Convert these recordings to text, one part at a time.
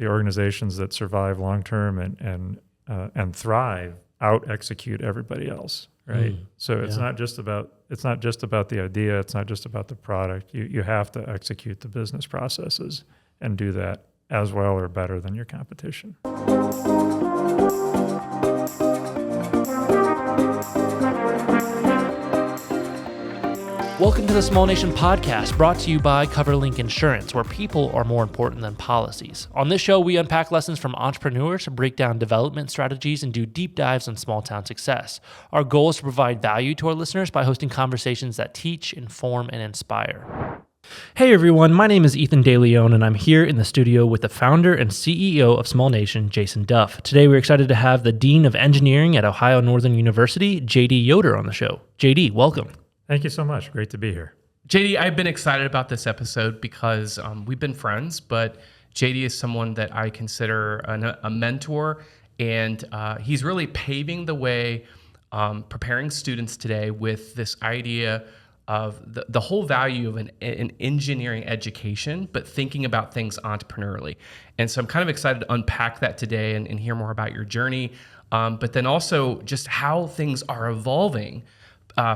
the organizations that survive long term and thrive out execute everybody else, right? So it's not just about the idea, it's not just about the product. You have to execute the business processes and do that as well or better than your competition. Welcome to the Small Nation Podcast, brought to you by CoverLink Insurance, where people are more important than policies. On this show, we unpack lessons from entrepreneurs, break down development strategies, and do deep dives on small town success. Our goal is to provide value to our listeners by hosting conversations that teach, inform, and inspire. Hey everyone, my name is Ethan DeLeon, and I'm here in the studio with the founder and CEO of Small Nation, Jason Duff. Today, we're excited to have the Dean of Engineering at Ohio Northern University, JD Yoder, on the show. JD, welcome. Thank you so much. Great to be here. JD, I've been excited about this episode because we've been friends, but JD is someone that I consider a mentor, and he's really paving the way, preparing students today with this idea of the whole value of an engineering education, but thinking about things entrepreneurially. And so I'm kind of excited to unpack that today and hear more about your journey, but then also just how things are evolving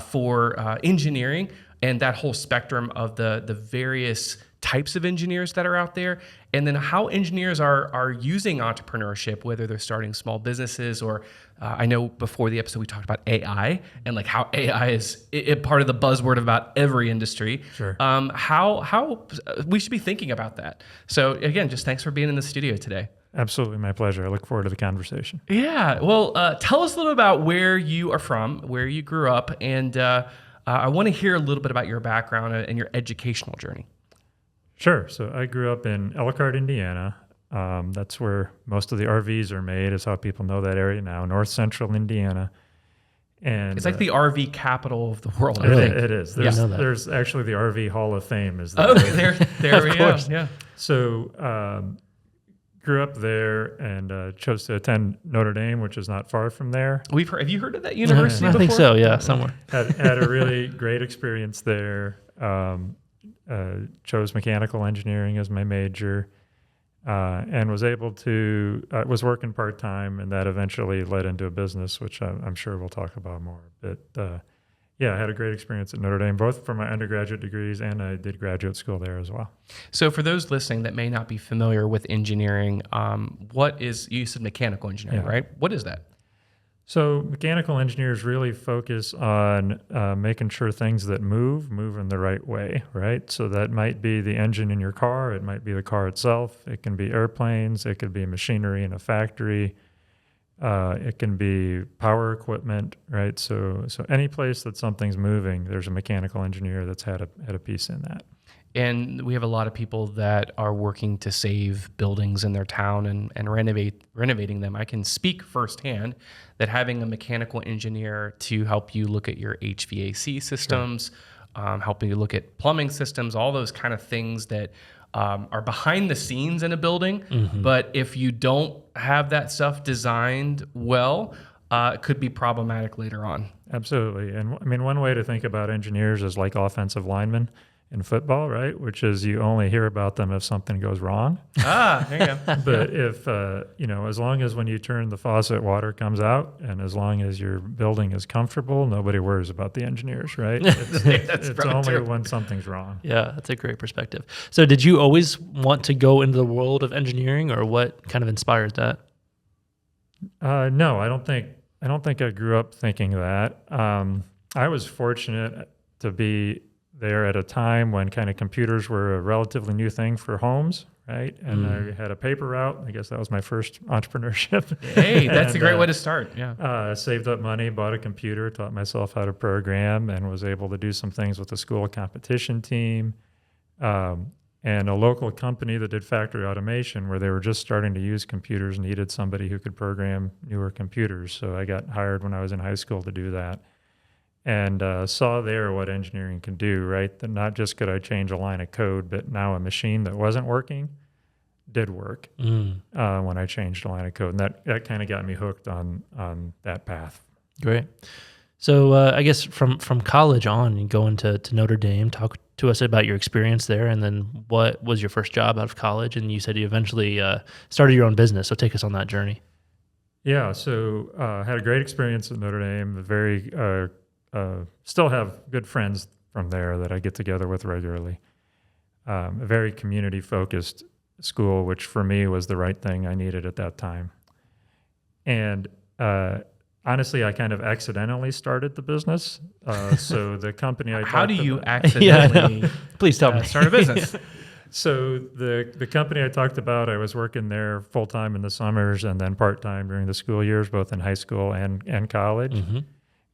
for engineering and that whole spectrum of the various types of engineers that are out there, and then how engineers are using entrepreneurship, whether they're starting small businesses or I know before the episode we talked about AI and like how AI is part of the buzzword about every industry. Sure. How we should be thinking about that. So again, just thanks for being in the studio today. Absolutely, my pleasure. I look forward to the conversation. Yeah, well, tell us a little about where you are from, where you grew up, and I want to hear a little bit about your background and your educational journey. Sure. So I grew up in Elkhart, Indiana. That's where most of the RVs are made, is how people know that area now, north central Indiana. And it's like the RV capital of the world, I really, think. it is. There's actually the RV Hall of Fame. Is there? There we go. Yeah. So grew up there and chose to attend Notre Dame, which is not far from there. Have you heard of that university before? I think so, yeah, somewhere. Had a really great experience there. Chose mechanical engineering as my major, and was able to, was working part-time, and that eventually led into a business, which I'm sure we'll talk about more. But yeah, I had a great experience at Notre Dame, both for my undergraduate degrees, and I did graduate school there as well. So for those listening that may not be familiar with engineering, you said mechanical engineering, right? What is that? So mechanical engineers really focus on making sure things that move in the right way, right? So that might be the engine in your car, it might be the car itself, it can be airplanes, it could be machinery in a factory, it can be power equipment, right? So any place that something's moving, there's a mechanical engineer that's had a piece in that. And we have a lot of people that are working to save buildings in their town and renovating them. I can speak firsthand that having a mechanical engineer to help you look at your HVAC systems, helping you look at plumbing systems, all those kind of things that are behind the scenes in a building. Mm-hmm. But if you don't have that stuff designed well, it could be problematic later on. Absolutely. And I mean, one way to think about engineers is like offensive linemen in football, right? Which is you only hear about them if something goes wrong. There you go. But if, as long as when you turn the faucet, water comes out, and as long as your building is comfortable, nobody worries about the engineers, right? It's only true when something's wrong. Yeah, that's a great perspective. So did you always want to go into the world of engineering, or what kind of inspired that? No, I don't think I grew up thinking that. I was fortunate to be there at a time when kind of computers were a relatively new thing for homes, right? And I had a paper route. I guess that was my first entrepreneurship. Hey, that's a great way to start. Yeah. Saved up money, bought a computer, taught myself how to program, and was able to do some things with the school competition team. And a local company that did factory automation, where they were just starting to use computers, needed somebody who could program newer computers. So I got hired when I was in high school to do that. And saw there what engineering can do, right? That not just could I change a line of code, but now a machine that wasn't working did work when I changed a line of code. And that kind of got me hooked on that path. Great. So I guess from college on, you go into Notre Dame. Talk to us about your experience there, and then what was your first job out of college? And you said you eventually started your own business. So take us on that journey. Yeah, so had a great experience at Notre Dame. Still have good friends from there that I get together with regularly. A very community-focused school, which for me was the right thing I needed at that time. And honestly, I kind of accidentally started the business. So the company I How do talked you about- accidentally Please tell me. start a business? So the company I talked about, I was working there full-time in the summers and then part-time during the school years, both in high school and college. Mm-hmm.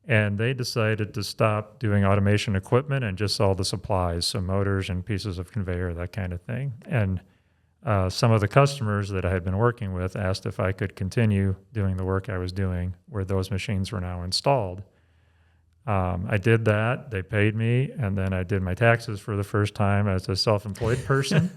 And they decided to stop doing automation equipment and just all the supplies, so motors and pieces of conveyor, that kind of thing. And some of the customers that I had been working with asked if I could continue doing the work I was doing where those machines were now installed. I did that. They paid me, and then I did my taxes for the first time as a self-employed person.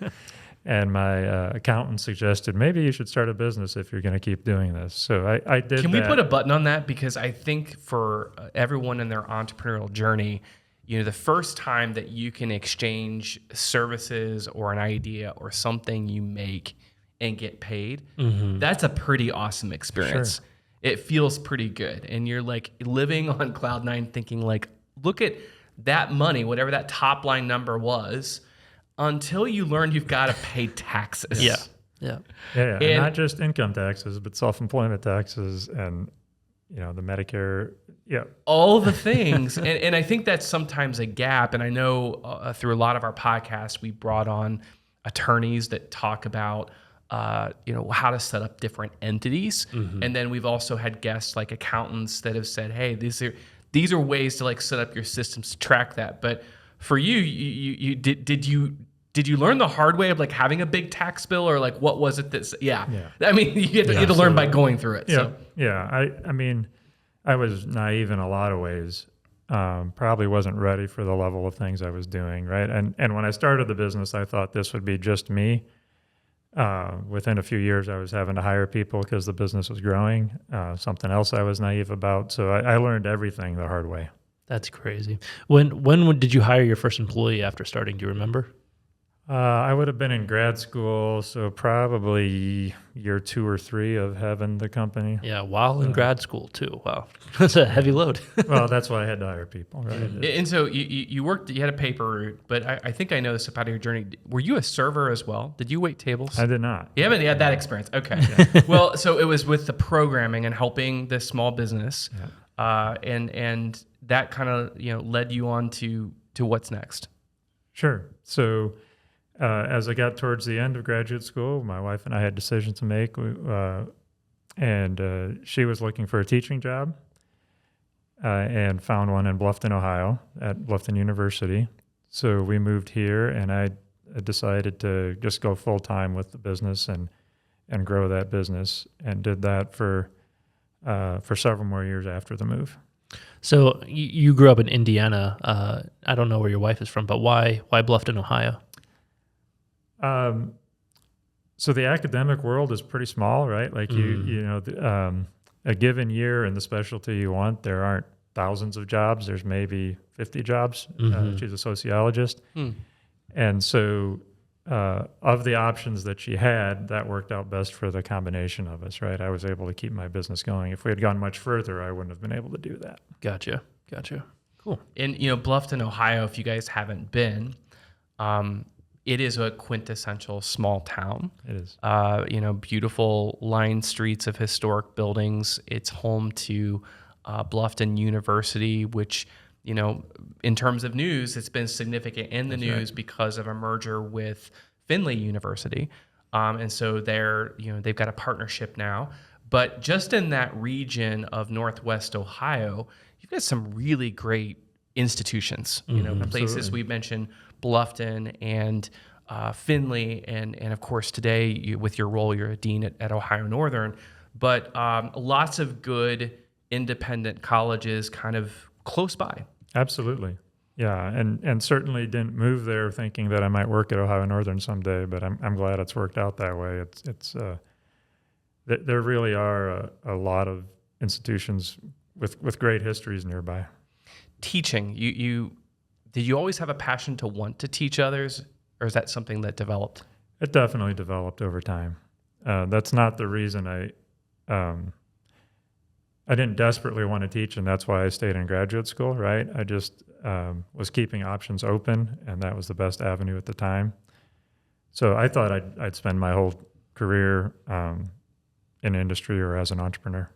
And my accountant suggested, maybe you should start a business if you're going to keep doing this. So I did that. Can we put a button on that? Because I think for everyone in their entrepreneurial journey, the first time that you can exchange services or an idea or something you make and get paid, that's a pretty awesome experience. Sure. It feels pretty good. And you're like living on cloud nine thinking like, look at that money, whatever that top line number was, until you learn you've got to pay taxes. Yeah. Yeah, And not just income taxes, but self-employment taxes and, the Medicare. Yeah. All the things. and I think that's sometimes a gap. And I know through a lot of our podcasts, we brought on attorneys that talk about, how to set up different entities. Mm-hmm. And then we've also had guests like accountants that have said, hey, these are ways to like set up your systems to track that. But for you did you learn the hard way of like having a big tax bill, or like what was it that? Yeah. I mean, you had to learn by going through it. Yeah. So. Yeah. I mean, I was naive in a lot of ways. Probably wasn't ready for the level of things I was doing. Right. And when I started the business, I thought this would be just me. Within a few years, I was having to hire people because the business was growing. Something else I was naive about. So I learned everything the hard way. That's crazy. When did you hire your first employee after starting? Do you remember? I would have been in grad school, so probably year 2 or 3 of having the company. Yeah, while in grad school too. Wow, that's a heavy load. Well, that's why I had to hire people, right? And so you worked, you had a paper route, but I think I know this about your journey. Were you a server as well? Did you wait tables? I did not. You haven't had that experience. Okay. Well, so it was with the programming and helping this small business. And that kind of, led you on to what's next. Sure. So as I got towards the end of graduate school, my wife and I had decisions to make. And she was looking for a teaching job and found one in Bluffton, Ohio at Bluffton University. So we moved here, and I decided to just go full-time with the business and grow that business, and did that for several more years after the move. So you grew up in Indiana. I don't know where your wife is from, but why Bluffton, Ohio? So the academic world is pretty small, right? Like a given year in the specialty you want, there aren't thousands of jobs. There's maybe 50 jobs. She's a sociologist. And so of the options that she had, that worked out best for the combination of us, right? I was able to keep my business going. If we had gone much further, I wouldn't have been able to do that. Gotcha. Cool. And, Bluffton, Ohio, if you guys haven't been, it is a quintessential small town. It is. Beautiful lined streets of historic buildings. It's home to Bluffton University, which, in terms of news, it's been significant in the news because of a merger with Findlay University. And so they've got a partnership now. But just in that region of Northwest Ohio, you've got some really great institutions, places we mentioned, Bluffton and Findlay, and of course today with your role, you're a dean at Ohio Northern, but lots of good independent colleges kind of close by. Absolutely. Yeah, and certainly didn't move there thinking that I might work at Ohio Northern someday, but I'm glad it's worked out that way. It's there really are a lot of institutions with great histories nearby. Teaching, you Did you always have a passion to want to teach others, or is that something that developed? It definitely developed over time. That's not the reason I didn't desperately want to teach, and that's why I stayed in graduate school, right? I just was keeping options open, and that was the best avenue at the time. So I thought I'd spend my whole career in industry or as an entrepreneur.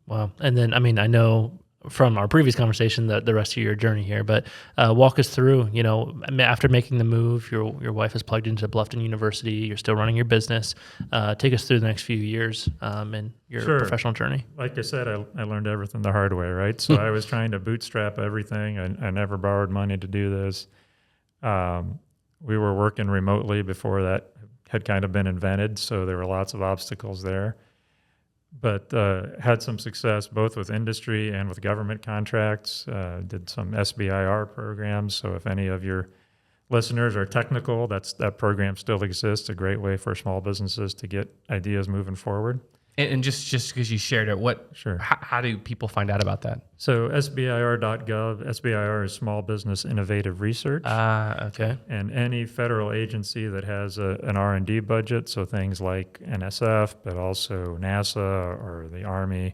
Wow. And then, I mean, I know from our previous conversation the rest of your journey here, but walk us through, after making the move, your wife is plugged into Bluffton University, you're still running your business. Take us through the next few years in your professional journey. Like I said, I learned everything the hard way, right? So I was trying to bootstrap everything. I never borrowed money to do this. We were working remotely before that had kind of been invented, so there were lots of obstacles there. But had some success both with industry and with government contracts, did some SBIR programs. So if any of your listeners are technical, that program still exists, a great way for small businesses to get ideas moving forward. And just because you shared it, Sure. How do people find out about that? So SBIR.gov, SBIR is Small Business Innovative Research. Okay. And any federal agency that has an R&D budget, so things like NSF, but also NASA or the Army,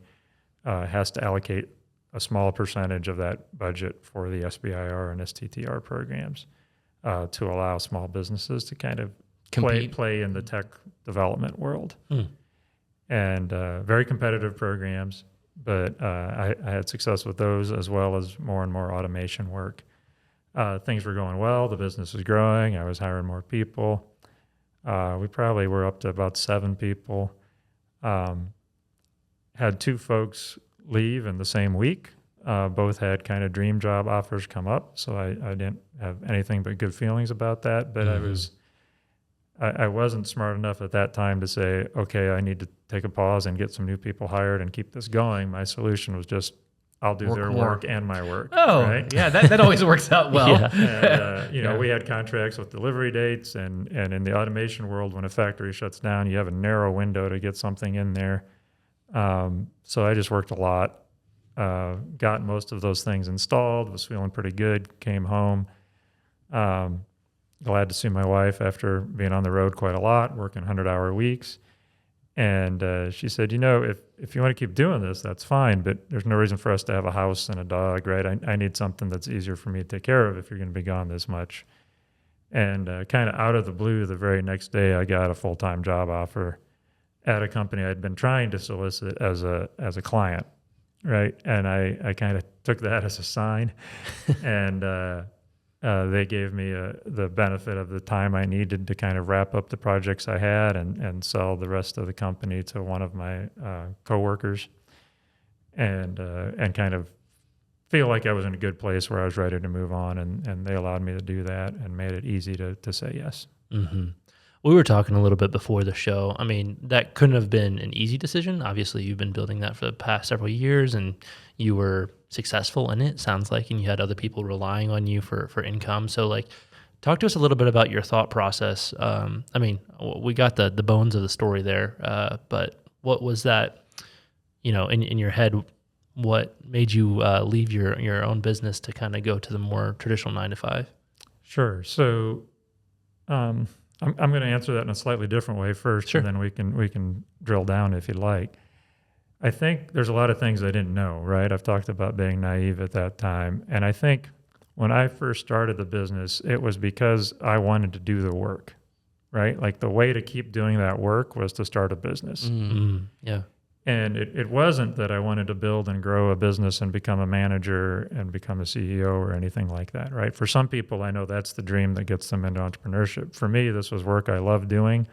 has to allocate a small percentage of that budget for the SBIR and STTR programs to allow small businesses to kind of play in the tech development world. And very competitive programs, but I had success with those as well as more and more automation work. Things were going well. The business was growing. I was hiring more people. We probably were up to about 7 people. Had 2 folks leave in the same week. Both had kind of dream job offers come up, so I didn't have anything but good feelings about that. But I wasn't smart enough at that time to say, okay, I need to take a pause and get some new people hired and keep this going. My solution was just, I'll do their work and my work. Oh, right? Yeah, that always works out well. And, we had contracts with delivery dates, and in the automation world, when a factory shuts down, you have a narrow window to get something in there. So I just worked a lot, got most of those things installed, was feeling pretty good, came home. Glad to see my wife after being on the road quite a lot, working 100-hour weeks. And she said, if you want to keep doing this, that's fine, but there's no reason for us to have a house and a dog, right? I need something that's easier for me to take care of if you're going to be gone this much. And kind of out of the blue, the very next day, I got a full-time job offer at a company I'd been trying to solicit as a client, right? And I kind of took that as a sign. And they gave me the benefit of the time I needed to kind of wrap up the projects I had and sell the rest of the company to one of my coworkers, and kind of feel like I was in a good place where I was ready to move on, and they allowed me to do that and made it easy to say yes. Mm-hmm. We were talking a little bit before the show. I mean, that couldn't have been an easy decision. Obviously, you've been building that for the past several years, and you were successful in it, sounds like, and you had other people relying on you for income. So, talk to us a little bit about your thought process. I mean, we got the bones of the story there, but what was that, in your head? What made you leave your own business to kind of go to the more traditional 9-to-5? Sure. So, I'm going to answer that in a slightly different way first, Sure. And then we can drill down if you'd like. I think there's a lot of things I didn't know, right? I've talked about being naive at that time. And I think when I first started the business, it was because I wanted to do the work, right? Like the way to keep doing that work was to start a business. Mm-hmm. Yeah. And it wasn't that I wanted to build and grow a business and become a manager and become a CEO or anything like that, right? For some people, I know that's the dream that gets them into entrepreneurship. For me, this was work I loved doing.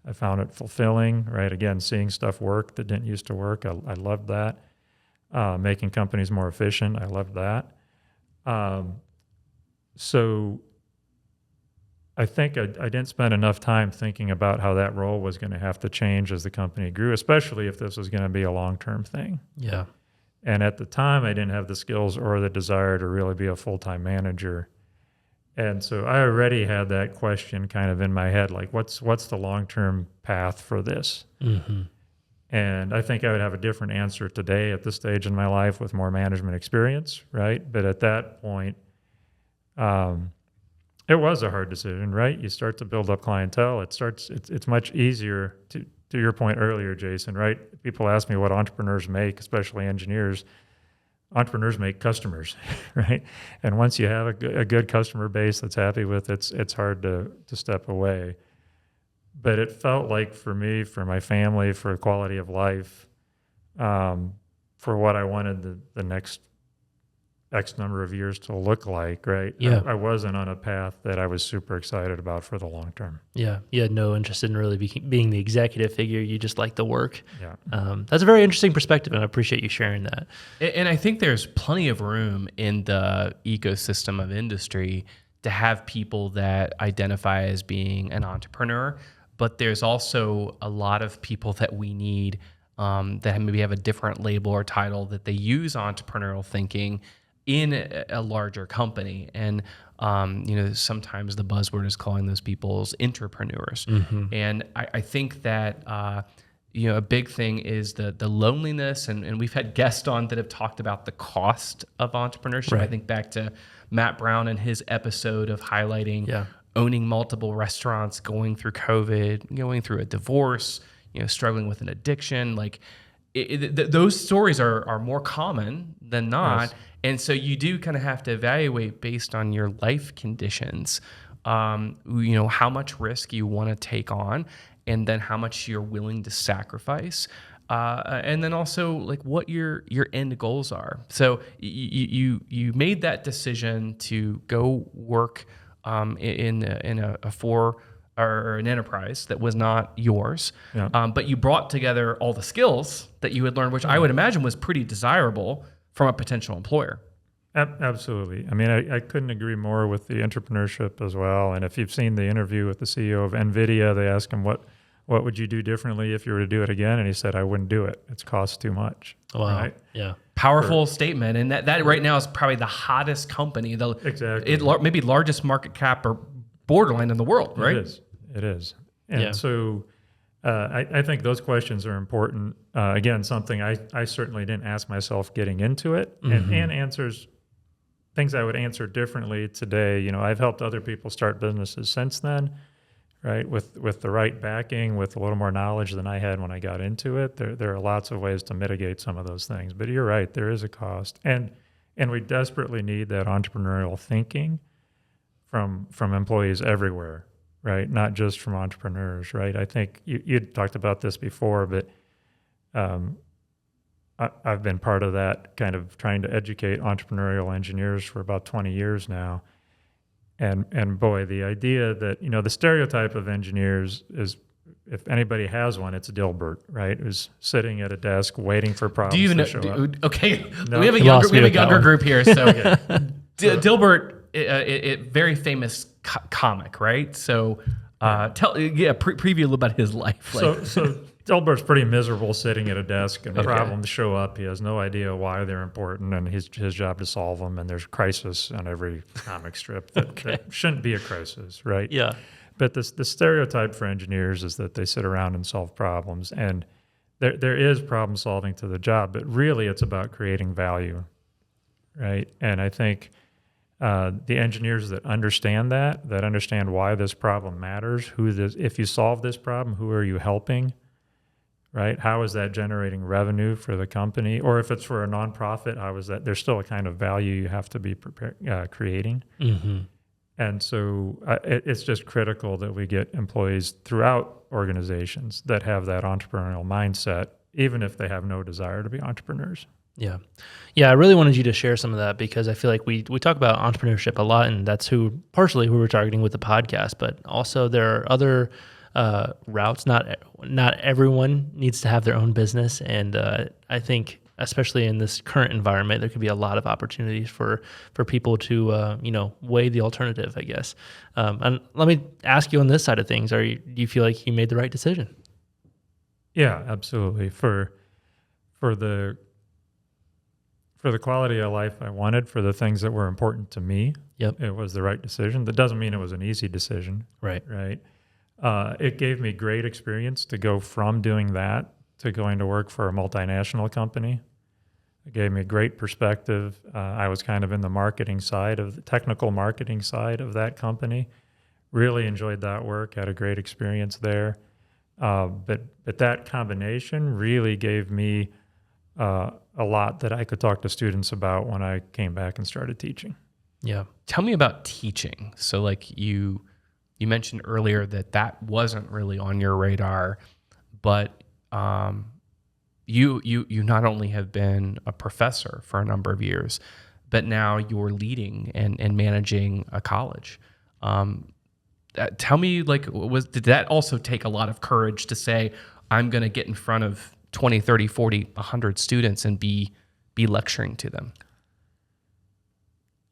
I found it fulfilling, right? Again, seeing stuff work that didn't used to work. I loved that. Making companies more efficient. I loved that. So I think I didn't spend enough time thinking about how that role was going to have to change as the company grew, especially if this was going to be a long-term thing. Yeah. And at the time, I didn't have the skills or the desire to really be a full-time manager. And so I already had that question kind of in my head, like, what's the long-term path for this? Mm-hmm. And I think I would have a different answer today at this stage in my life with more management experience, right? But at that point, It was a hard decision, right? You start to build up clientele. It's much easier to your point earlier, Jason, right? People ask me what entrepreneurs make, especially engineers. Entrepreneurs make customers, right? And once you have a good customer base that's happy with it, it's hard to step away. But it felt like for me, for my family, for quality of life, for what I wanted the next X number of years to look like, right? Yeah. I wasn't on a path that I was super excited about for the long term. Yeah. You had no interest in really being the executive figure. You just like the work. Yeah. That's a very interesting perspective, and I appreciate you sharing that. And I think there's plenty of room in the ecosystem of industry to have people that identify as being an entrepreneur, but there's also a lot of people that we need that maybe have a different label or title that they use entrepreneurial thinking in a larger company. And, sometimes the buzzword is calling those people entrepreneurs. Mm-hmm. And I think that, a big thing is the loneliness. And we've had guests on that have talked about the cost of entrepreneurship. Right. I think back to Matt Brown and his episode of highlighting owning multiple restaurants, going through COVID, going through a divorce, struggling with an addiction. Like those stories are more common than not. Yes. And so you do kind of have to evaluate based on your life conditions, how much risk you want to take on, and then how much you're willing to sacrifice. And then also like what your end goals are. So you made that decision to go work in an enterprise that was not yours, but you brought together all the skills that you had learned, which I would imagine was pretty desirable from a potential employer. Absolutely. I mean, I couldn't agree more with the entrepreneurship as well. And if you've seen the interview with the CEO of NVIDIA, they asked him, what would you do differently if you were to do it again? And he said, I wouldn't do it. It's cost too much. Wow. Right? Yeah. Powerful statement. And that right now is probably the hottest company, maybe largest market cap or borderline in the world, right? It is. And so I think those questions are important. Again, something I certainly didn't ask myself getting into it, and answers, things I would answer differently today. I've helped other people start businesses since then, right? With the right backing, with a little more knowledge than I had when I got into it. There are lots of ways to mitigate some of those things, but you're right, there is a cost. And we desperately need that entrepreneurial thinking from employees everywhere. Right, not just from entrepreneurs, right? I think you talked about this before, but I've been part of that kind of trying to educate entrepreneurial engineers for about 20 years now. And boy, the idea that, the stereotype of engineers is, if anybody has one, it's Dilbert, right? Who's sitting at a desk waiting for problems to show up. Okay, No? we have a younger group here. So Dilbert, a very famous comic, right? So preview a little about his life. So Dilbert's pretty miserable sitting at a desk, and problems show up. He has no idea why they're important, and his job to solve them. And there's crisis on every comic strip that shouldn't be a crisis, right? Yeah. But the stereotype for engineers is that they sit around and solve problems, and there is problem solving to the job, but really it's about creating value, right? And I think the engineers that understand why this problem matters, if you solve this problem, who are you helping, right? How is that generating revenue for the company? Or if it's for a nonprofit, how is that? There's still a kind of value you have to be creating. Mm-hmm. And so it's just critical that we get employees throughout organizations that have that entrepreneurial mindset, even if they have no desire to be entrepreneurs. Yeah. I really wanted you to share some of that, because I feel like we talk about entrepreneurship a lot, and that's partially who we're targeting with the podcast, but also there are other routes. Not everyone needs to have their own business. And I think, especially in this current environment, there could be a lot of opportunities for people to, weigh the alternative, I guess. And let me ask you on this side of things, do you feel like you made the right decision? Yeah, absolutely. For the quality of life I wanted, for the things that were important to me, it was the right decision. That doesn't mean it was an easy decision. Right. It gave me great experience to go from doing that to going to work for a multinational company, It gave me a great perspective. I was kind of in the marketing side of the technical marketing side of that company. Really enjoyed that work, had a great experience there. But that combination really gave me a lot that I could talk to students about when I came back and started teaching. Yeah. Tell me about teaching. So like you mentioned earlier that wasn't really on your radar, but you not only have been a professor for a number of years, but now you're leading and managing a college. Tell me, like, did that also take a lot of courage to say, I'm going to get in front of 20, 30, 40, 100 students and be lecturing to them?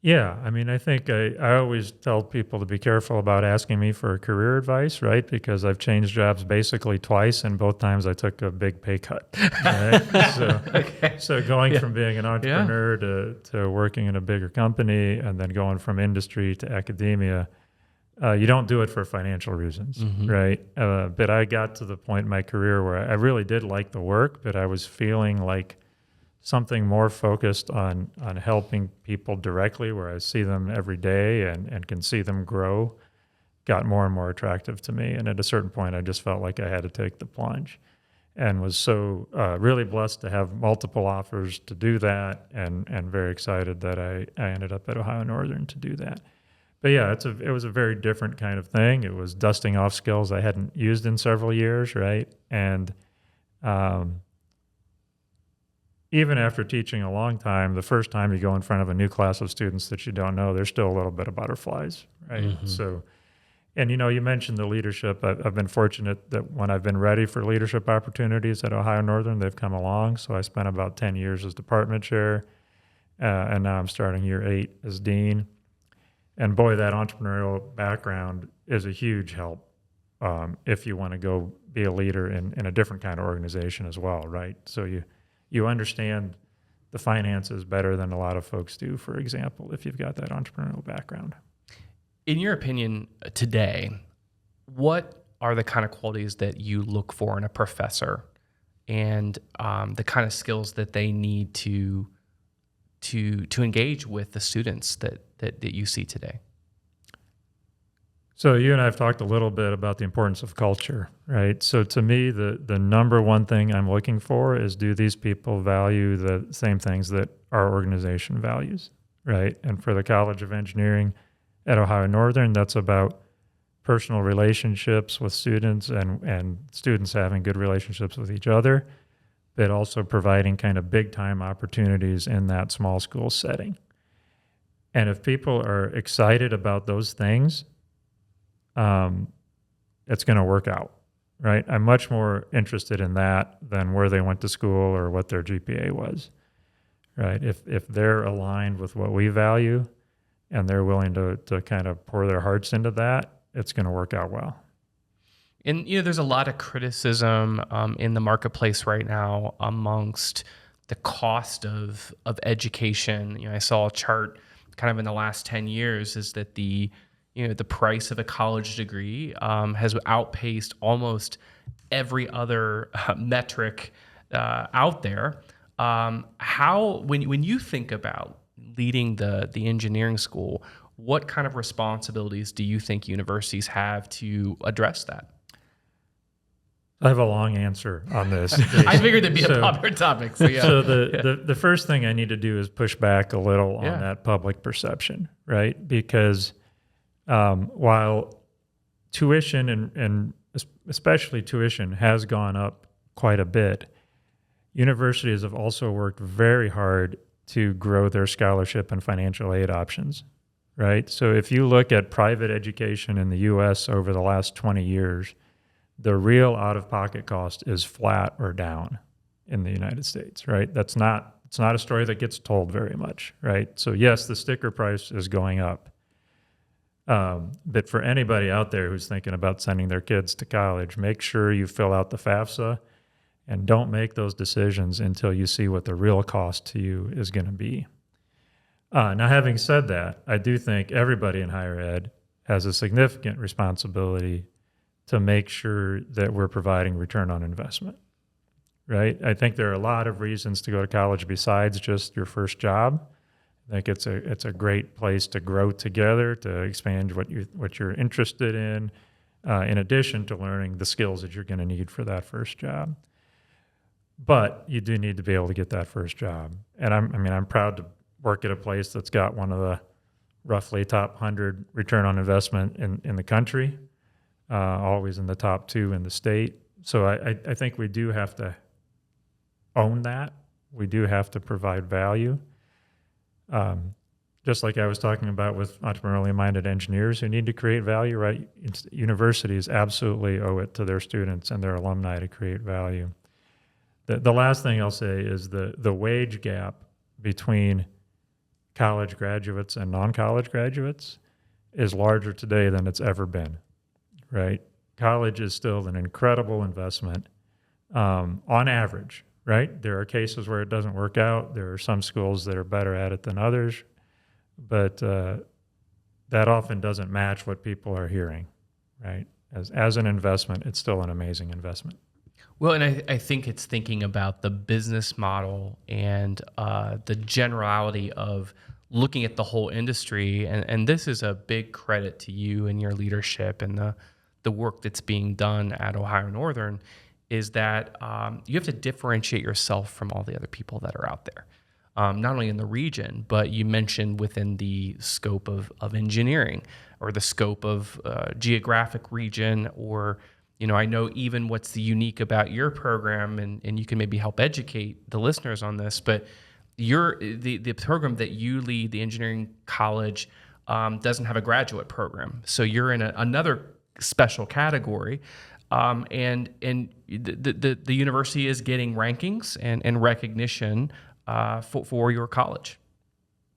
Yeah, I mean, I think I always tell people to be careful about asking me for career advice, right? Because I've changed jobs basically twice, and both times I took a big pay cut. Right? So going from being an entrepreneur to working in a bigger company, and then going from industry to academia, you don't do it for financial reasons, right? But I got to the point in my career where I really did like the work, but I was feeling like something more focused on helping people directly, where I see them every day and can see them grow, got more and more attractive to me. And at a certain point, I just felt like I had to take the plunge, and was so really blessed to have multiple offers to do that, and very excited that I ended up at Ohio Northern to do that. But yeah, it was a very different kind of thing. It was dusting off skills I hadn't used in several years, right? And even after teaching a long time, the first time you go in front of a new class of students that you don't know, there's still a little bit of butterflies, right? So, and you mentioned the leadership. I've been fortunate that when I've been ready for leadership opportunities at Ohio Northern, they've come along. So I spent about 10 years as department chair, and now I'm starting year 8 as dean. And boy, that entrepreneurial background is a huge help if you want to go be a leader in a different kind of organization as well, right? So you understand the finances better than a lot of folks do, for example, if you've got that entrepreneurial background. In your opinion, today, what are the kind of qualities that you look for in a professor, and the kind of skills that they need to engage with the students that you see today? So you and I have talked a little bit about the importance of culture, right? So to me, the number one thing I'm looking for is, do these people value the same things that our organization values, right? And for the College of Engineering at Ohio Northern, that's about personal relationships with students and students having good relationships with each other, but also providing kind of big time opportunities in that small school setting. And if people are excited about those things, it's going to work out, right? I'm much more interested in that than where they went to school or what their GPA was, right? If they're aligned with what we value and they're willing to kind of pour their hearts into that, it's going to work out well. And there's a lot of criticism in the marketplace right now amongst the cost of education. I saw a chart kind of in the last 10 years is that the price of a college degree has outpaced almost every other metric out there. When you think about leading the engineering school, what kind of responsibilities do you think universities have to address that? I have a long answer on this. I figured it'd be a popular topic. So yeah. So the first thing I need to do is push back a little on that public perception, right? Because while tuition and especially tuition has gone up quite a bit, universities have also worked very hard to grow their scholarship and financial aid options, right? So if you look at private education in the U.S. over the last 20 years, the real out-of-pocket cost is flat or down in the United States, right? It's not a story that gets told very much, right? So yes, the sticker price is going up. But for anybody out there who's thinking about sending their kids to college, make sure you fill out the FAFSA and don't make those decisions until you see what the real cost to you is going to be. Now, having said that, I do think everybody in higher ed has a significant responsibility to make sure that we're providing return on investment, right? I think there are a lot of reasons to go to college besides just your first job. I think it's a great place to grow together, to expand what you're interested in addition to learning the skills that you're going to need for that first job. But you do need to be able to get that first job. And I'm proud to work at a place that's got one of the roughly top 100 return on investment in the country, always in the top 2 in the state. So I think we do have to own that. We do have to provide value. Just like I was talking about with entrepreneurially minded engineers who need to create value, right? Universities absolutely owe it to their students and their alumni to create value. The last thing I'll say is the wage gap between college graduates and non-college graduates is larger today than it's ever been, right? College is still an incredible investment on average, right? There are cases where it doesn't work out. There are some schools that are better at it than others, but that often doesn't match what people are hearing, right? As an investment, it's still an amazing investment. Well, and I think it's thinking about the business model and the generality of looking at the whole industry. And this is a big credit to you and your leadership and the work that's being done at Ohio Northern, is that you have to differentiate yourself from all the other people that are out there, not only in the region, but you mentioned within the scope of engineering or the scope of geographic region, or I know even what's unique about your program, and you can maybe help educate the listeners on this, but the program that you lead, the engineering college, doesn't have a graduate program. So you're in another special category, and the university is getting rankings and recognition for your college.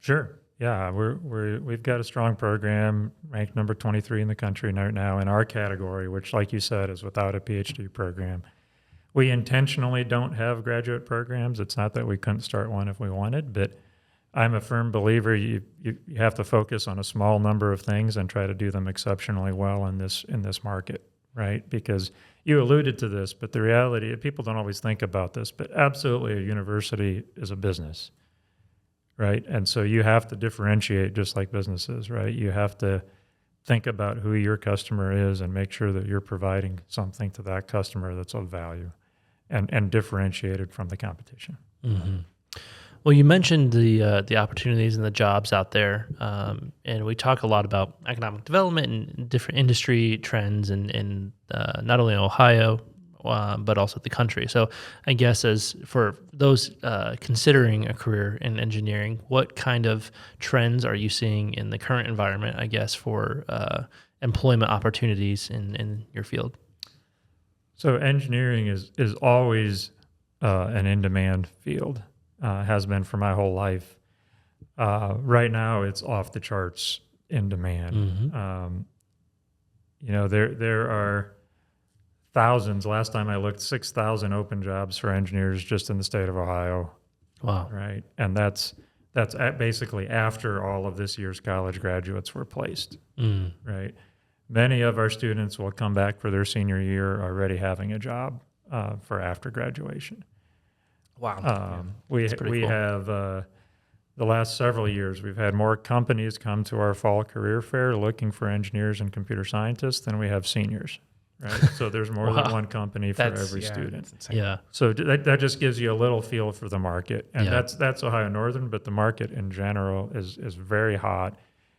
Sure. Yeah, we've got a strong program, ranked number 23 in the country right now in our category, which, like you said, is without a PhD program. We intentionally don't have graduate programs. It's not that we couldn't start one if we wanted, but I'm a firm believer you have to focus on a small number of things and try to do them exceptionally well in this market, right? Because you alluded to this, but the reality, people don't always think about this, but absolutely a university is a business. Right. And so you have to differentiate just like businesses, right? You have to think about who your customer is and make sure that you're providing something to that customer that's of value and differentiated from the competition. Mm-hmm. Well, you mentioned the opportunities and the jobs out there, and we talk a lot about economic development and different industry trends in not only Ohio, but also the country. So I guess as for those considering a career in engineering, what kind of trends are you seeing in the current environment, I guess, for employment opportunities in your field? So engineering is always an in-demand field, has been for my whole life. Right now, it's off the charts in demand. Mm-hmm. There are thousands. Last time I looked, 6,000 open jobs for engineers just in the state of Ohio. Wow. Right. And that's basically after all of this year's college graduates were placed. Mm. Right. Many of our students will come back for their senior year already having a job for after graduation. Wow. We cool. have the last several years, we've had more companies come to our fall career fair looking for engineers and computer scientists than we have seniors. Right. So there's more than one company for every student. Yeah. So that just gives you a little feel for the market. And that's Ohio Northern, but the market in general is very hot.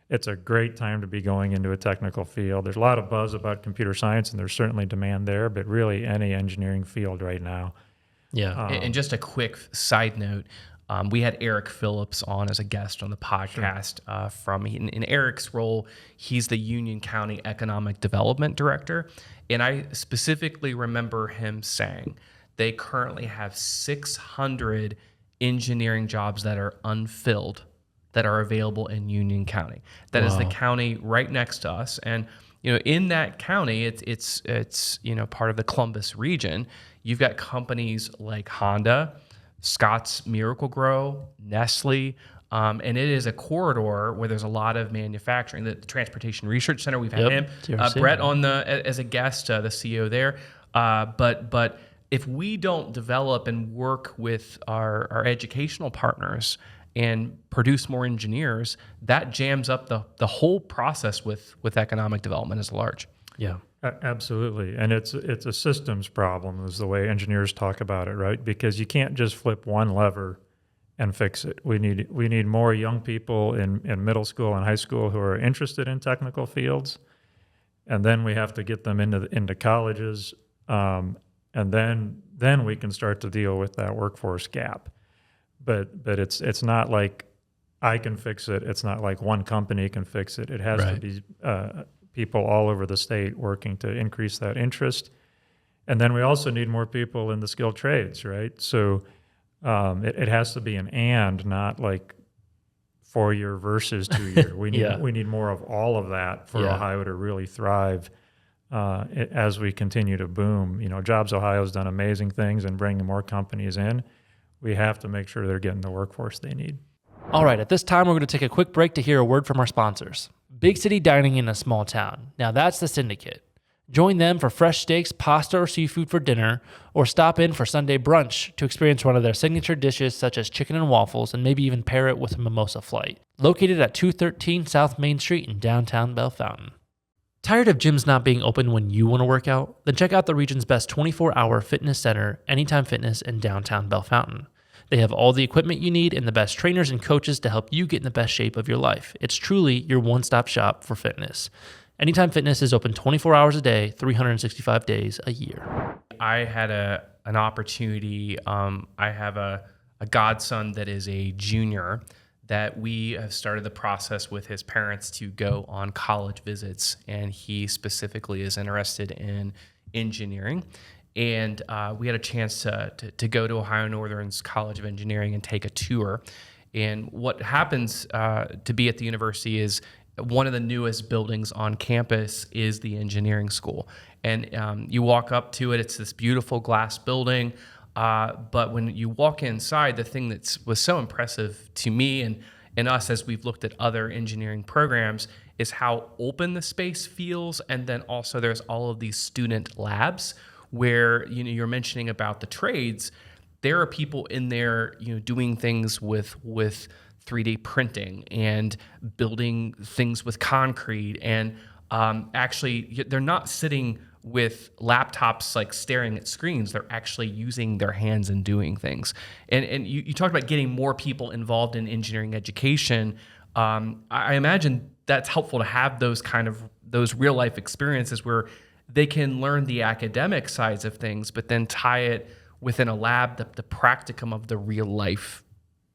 It's a great time to be going into a technical field. There's a lot of buzz about computer science, and there's certainly demand there, but really any engineering field right now. Yeah. And just a quick side note, we had Eric Phillips on as a guest on the podcast. Sure. In Eric's role, he's the Union County Economic Development Director. And I specifically remember him saying they currently have 600 engineering jobs that are unfilled that are available in Union County. That is the county right next to us. And in that county, it's part of the Columbus region. You've got companies like Honda, Scott's Miracle-Gro, Nestle, and it is a corridor where there's a lot of manufacturing. The Transportation Research Center, we've had him, Brett on as a guest, the CEO there. But if we don't develop and work with our educational partners and produce more engineers, that jams up the whole process with economic development as large. Yeah. Absolutely. And it's a systems problem is the way engineers talk about it, right? Because you can't just flip one lever and fix it. We need more young people in middle school and high school who are interested in technical fields. And then we have to get them into colleges. And then we can start to deal with that workforce gap. But it's not like I can fix it. It's not like one company can fix it. It has to be people all over the state working to increase that interest. And then we also need more people in the skilled trades, right? So it has to be an and, not like 4-year versus 2-year. We need more of all of that for Ohio to really thrive as we continue to boom. Jobs Ohio's done amazing things in bringing more companies in. We have to make sure they're getting the workforce they need. All right, at this time, we're going to take a quick break to hear a word from our sponsors. Big city dining in a small town. Now that's the Syndicate. Join them for fresh steaks, pasta, or seafood for dinner, or stop in for Sunday brunch to experience one of their signature dishes such as chicken and waffles, and maybe even pair it with a mimosa flight. Located at 213 South Main Street in downtown Bellefontaine. Tired of gyms not being open when you want to work out? Then check out the region's best 24-hour fitness center, Anytime Fitness in downtown Bellefontaine. They have all the equipment you need and the best trainers and coaches to help you get in the best shape of your life. It's truly your one-stop shop for fitness. Anytime Fitness is open 24 hours a day, 365 days a year. I had an opportunity. I have a godson that is a junior that we have started the process with his parents to go on college visits, and he specifically is interested in engineering. And we had a chance to go to Ohio Northern's College of Engineering and take a tour. And what happens to be at the university is one of the newest buildings on campus is the engineering school. And you walk up to it, it's this beautiful glass building. But when you walk inside, the thing that was so impressive to me and us as we've looked at other engineering programs is how open the space feels. And then also there's all of these student labs where you're mentioning about the trades. There are people in there doing things with 3D printing and building things with concrete, and actually they're not sitting with laptops like staring at screens. They're actually using their hands and doing things. And you talked about getting more people involved in engineering education. I imagine that's helpful to have those real life experiences where they can learn the academic sides of things, but then tie it within a lab, the practicum of the real life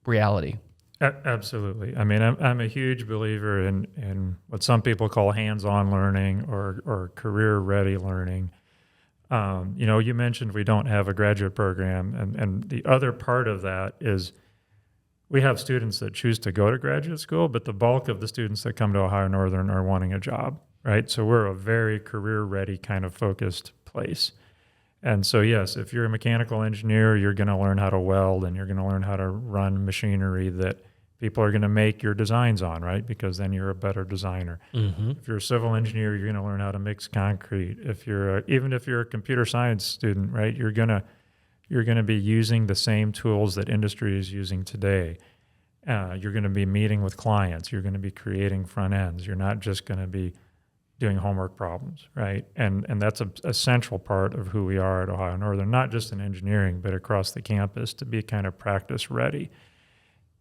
reality. Absolutely. I mean, I'm a huge believer in what some people call hands-on learning or career-ready learning. You mentioned we don't have a graduate program, and the other part of that is we have students that choose to go to graduate school, but the bulk of the students that come to Ohio Northern are wanting a job, right? So we're a very career-ready kind of focused place. And so, yes, if you're a mechanical engineer, you're going to learn how to weld and you're going to learn how to run machinery that people are going to make your designs on, right? Because then you're a better designer. Mm-hmm. If you're a civil engineer, you're going to learn how to mix concrete. Even if you're a computer science student, right, you're going to be using the same tools that industry is using today. You're going to be meeting with clients. You're going to be creating front ends. You're not just going to be doing homework problems, right? And that's a central part of who we are at Ohio Northern, not just in engineering, but across the campus, to be kind of practice ready.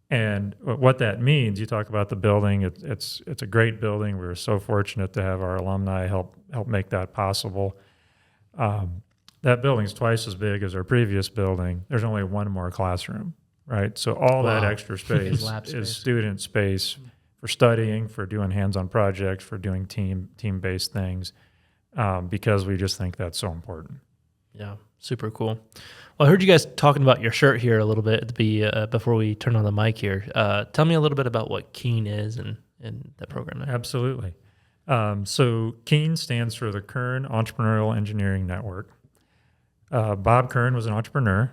And what that means, you talk about the building, it's a great building. We're so fortunate to have our alumni help make that possible. That building's twice as big as our previous building. There's only one more classroom, right? So all that extra space is student space for studying, for doing hands-on projects, for doing team-based things, because we just think that's so important. Yeah, super cool. Well, I heard you guys talking about your shirt here a little bit before we turn on the mic here. Tell me a little bit about what KEEN is and that program there. Absolutely. So KEEN stands for the Kern Entrepreneurial Engineering Network. Bob Kern was an entrepreneur.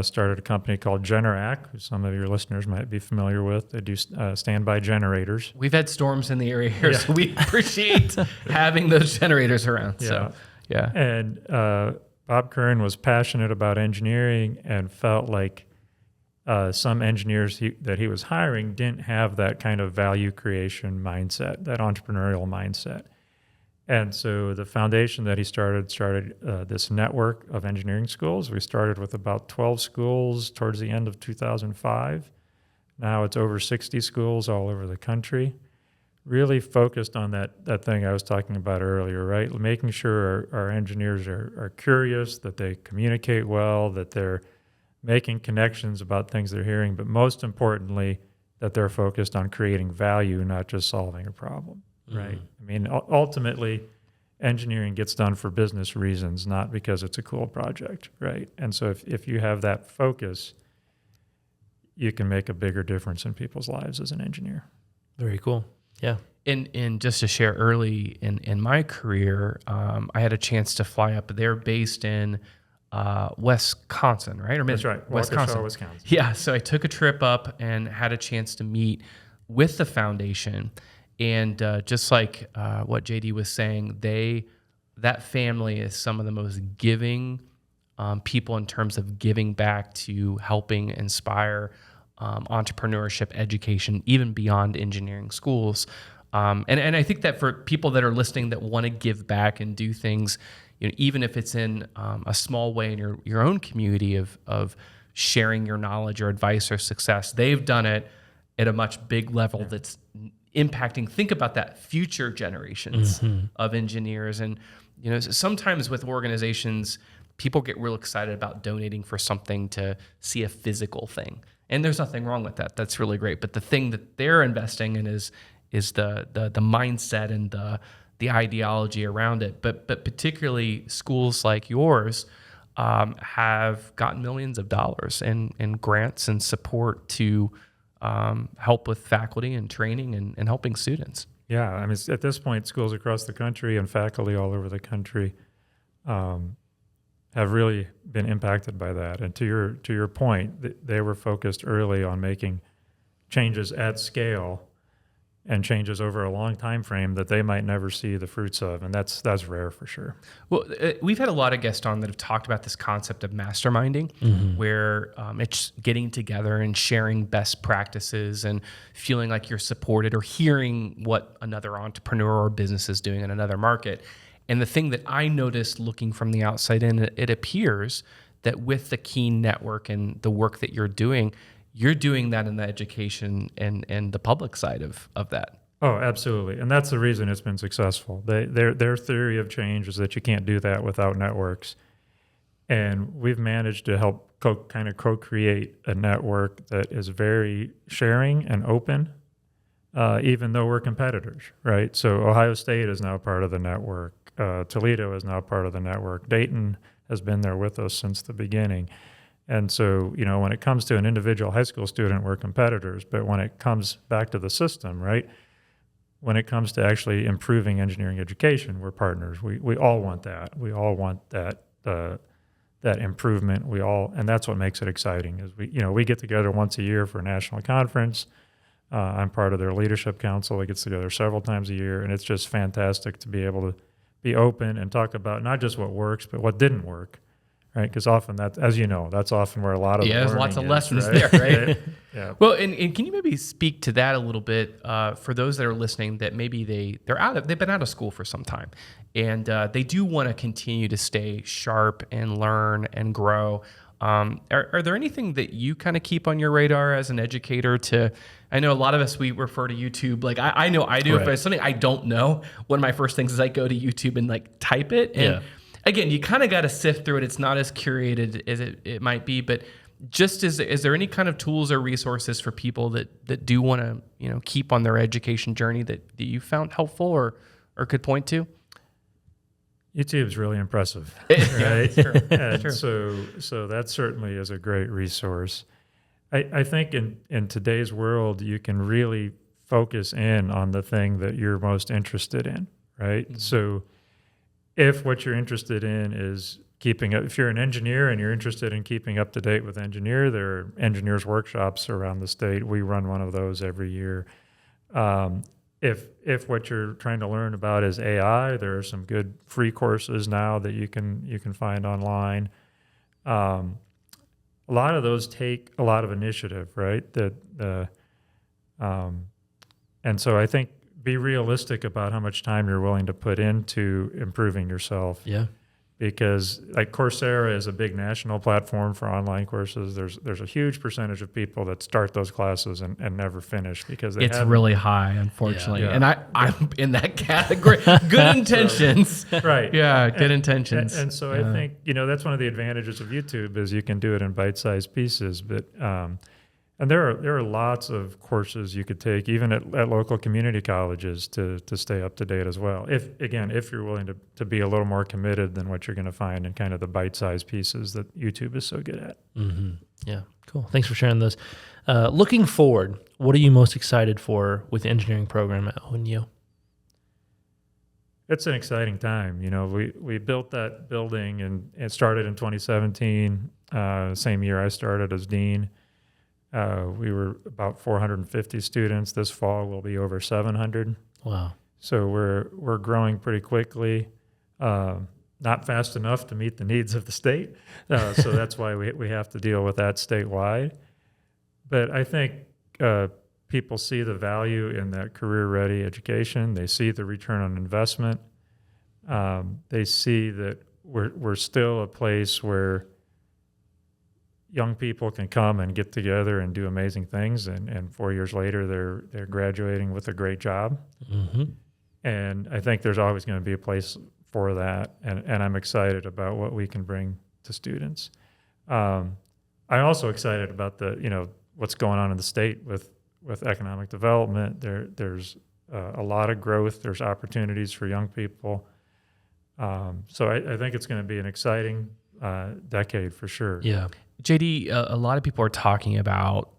Started a company called Generac, who some of your listeners might be familiar with. They do standby generators. We've had storms in the area here, so we appreciate having those generators around. Yeah. So, yeah. And Bob Kern was passionate about engineering and felt like some engineers that he was hiring didn't have that kind of value creation mindset, that entrepreneurial mindset. And so the foundation that he started this network of engineering schools. We started with about 12 schools towards the end of 2005. Now it's over 60 schools all over the country. Really focused on that thing I was talking about earlier, right? Making sure our engineers are curious, that they communicate well, that they're making connections about things they're hearing, but most importantly, that they're focused on creating value, not just solving a problem, right? I mean, ultimately, engineering gets done for business reasons, not because it's a cool project, right? And so if you have that focus, you can make a bigger difference in people's lives as an engineer. Very cool. Yeah. And just to share, early in my career, I had a chance to fly up. They're based in Wisconsin, right? That's right, Waukesha, Wisconsin. Yeah, so I took a trip up and had a chance to meet with the foundation. And just like what JD was saying, that family is some of the most giving people in terms of giving back to helping inspire entrepreneurship education, even beyond engineering schools. And I think that for people that are listening that want to give back and do things, even if it's in a small way in your own community of sharing your knowledge or advice or success, they've done it at a much big level that's impacting. Think about that, future generations of engineers. And sometimes with organizations, people get real excited about donating for something to see a physical thing. And there's nothing wrong with that. That's really great. But the thing that they're investing in is the mindset and the ideology around it. But particularly schools like yours have gotten millions of dollars in grants and support to help with faculty and training and helping students. Yeah, I mean, at this point, schools across the country and faculty all over the country have really been impacted by that. And to your point, they were focused early on making changes at scale and changes over a long time frame that they might never see the fruits of, and that's rare for sure. Well, we've had a lot of guests on that have talked about this concept of masterminding, where it's getting together and sharing best practices and feeling like you're supported or hearing what another entrepreneur or business is doing in another market. And the thing that I noticed looking from the outside in, it appears that with the Keen network and the work that you're doing that in the education and the public side of that. Oh, absolutely. And that's the reason it's been successful. Their theory of change is that you can't do that without networks. And we've managed to help co-create a network that is very sharing and open, even though we're competitors, right? So Ohio State is now part of the network. Toledo is now part of the network. Dayton has been there with us since the beginning. And so, when it comes to an individual high school student, we're competitors. But when it comes back to the system, right, when it comes to actually improving engineering education, we're partners. We all want that. We all want that improvement. And that's what makes it exciting. Is we get together once a year for a national conference. I'm part of their leadership council. It gets together several times a year, and it's just fantastic to be able to be open and talk about not just what works, but what didn't work. Right, because often that's often where a lot of the there's lots of lessons right? there, right? Yeah. Well, and can you maybe speak to that a little bit for those that are listening that maybe they've been out of school for some time, and they do want to continue to stay sharp and learn and grow. Are there anything that you kind of keep on your radar as an educator? I know a lot of us, we refer to YouTube. Like I know I do. Right. If there's something I don't know, one of my first things is I go to YouTube and type it. And again, you kind of got to sift through it. It's not as curated as it might be, but just is there any kind of tools or resources for people that do want to keep on their education journey that you found helpful or could point to? YouTube's really impressive, Yeah, right? sure. And Sure. so that certainly is a great resource. I think in today's world, you can really focus in on the thing that you're most interested in, right? Mm-hmm. So if what you're interested in is keeping up, if you're an engineer and you're interested in keeping up to date with engineer, there are engineers workshops around the state. We run one of those every year. if what you're trying to learn about is AI, there are some good free courses now that you can find online. A lot of those take a lot of initiative, right? And so I think be realistic about how much time you're willing to put into improving yourself. Yeah. Because like Coursera is a big national platform for online courses. There's a huge percentage of people that start those classes and never finish because It's really high, unfortunately. And I'm in that category. Good intentions. Right. Yeah, good intentions. And so I think, that's one of the advantages of YouTube is you can do it in bite-sized pieces. But and there are lots of courses you could take, even at local community colleges, to stay up to date as well. If you're willing to be a little more committed than what you're going to find in kind of the bite-sized pieces that YouTube is so good at. Mm-hmm. Yeah, cool. Thanks for sharing those. Looking forward, what are you most excited for with the engineering program at ONU? It's an exciting time. We built that building and it started in 2017, same year I started as dean. We were about 450 students. This fall we'll be over 700. Wow! So we're growing pretty quickly, not fast enough to meet the needs of the state. So that's why we have to deal with that statewide. But I think people see the value in that career-ready education. They see the return on investment. They see that we're still a place where young people can come and get together and do amazing things, and 4 years later they're graduating with a great job. Mm-hmm. And I think there's always going to be a place for that, and I'm excited about what we can bring to students. I'm also excited about what's going on in the state with economic development. There's a lot of growth. There's opportunities for young people. So I think it's going to be an exciting decade for sure. Yeah. JD, a lot of people are talking about,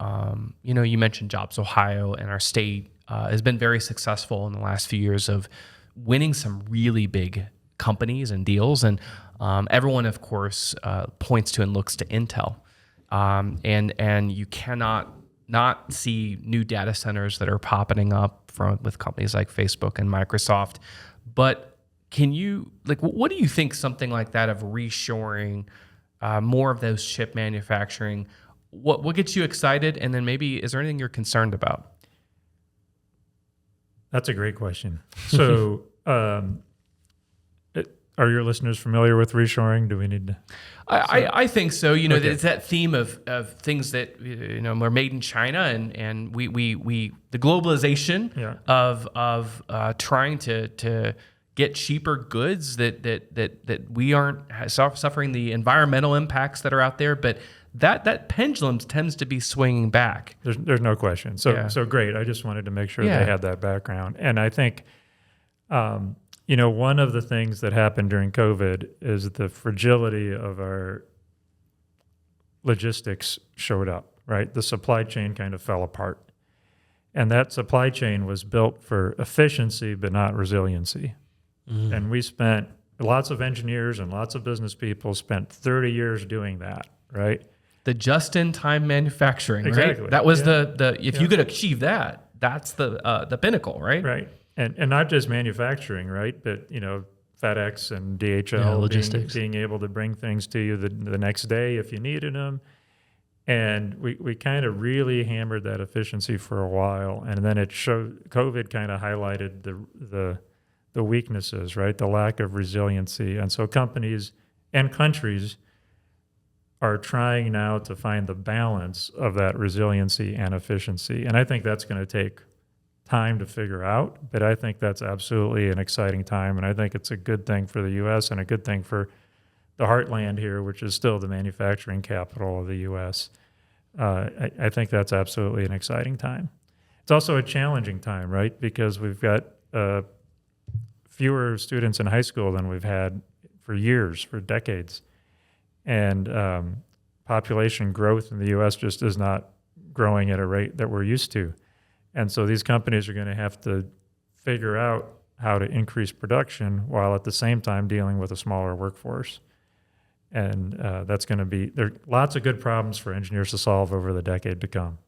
you mentioned Jobs Ohio, and our state has been very successful in the last few years of winning some really big companies and deals. And everyone, of course, points to and looks to Intel. And you cannot not see new data centers that are popping up with companies like Facebook and Microsoft. But what do you think something like that of reshoring, more of those chip manufacturing, what gets you excited? And then maybe, is there anything you're concerned about? That's a great question. So are your listeners familiar with reshoring? Do we need to? I think so. Okay. It's that theme of things that are made in China, and we the globalization of trying to get cheaper goods that we aren't suffering the environmental impacts that are out there, but that pendulum tends to be swinging back. There's no question. So great. I just wanted to make sure they had that background. And I think, one of the things that happened during COVID is the fragility of our logistics showed up, right? The supply chain kind of fell apart. And that supply chain was built for efficiency, but not resiliency. Mm-hmm. And we spent, lots of engineers and lots of business people spent 30 years doing that, right? The just-in-time manufacturing, exactly. Right? That was if you could achieve that, that's the pinnacle, right? Right. And not just manufacturing, right? But, FedEx and DHL logistics. Being able to bring things to you the next day if you needed them. And we kind of really hammered that efficiency for a while. And then COVID kind of highlighted the weaknesses, right? The lack of resiliency. And so companies and countries are trying now to find the balance of that resiliency and efficiency. And I think that's going to take time to figure out, but I think that's absolutely an exciting time. And I think it's a good thing for the U.S. and a good thing for the heartland here, which is still the manufacturing capital of the U.S. I think that's absolutely an exciting time. It's also a challenging time, right? Because we've got fewer students in high school than we've had for years, for decades. And population growth in the U.S. just is not growing at a rate that we're used to. And so these companies are going to have to figure out how to increase production while at the same time dealing with a smaller workforce. And there are lots of good problems for engineers to solve over the decade to come.